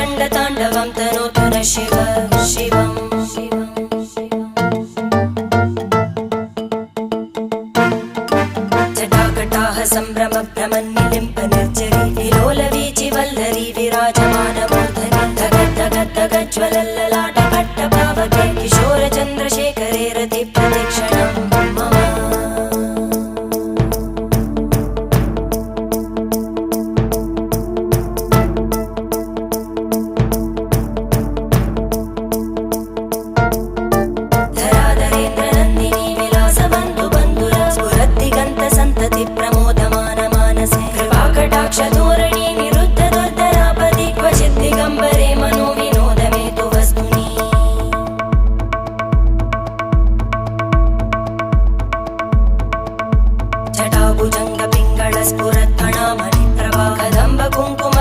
रङ्गताण्डवं तनोतु न शिव शिवम् जटाकटाः सम्भ्रमभ्रमन्निलिम्प निर्जरी विलोलवीचि वल्लरी विराजमानमूर्धनि धगज्ज्वलल्ललाटपट्टपावके किशोरचन्द्रशेखरे रतिप्रतिक्षणं मम धराधरेन्द्रनन्दिनी विलासबन्धुबन्धुरा स्फुरद्दिगन्तसन्तति प्रमोदमान मानसे कृपाकटाक्षधोरणी निरुद्ध दुर्धरापदि क्वचित् दिगम्बरे मनो विनोदमेतु वस्तुनि जटाभुजङ्ग पिङ्गळ स्फुरत्फणामणि प्रभा कदम्ब कुङ्कुम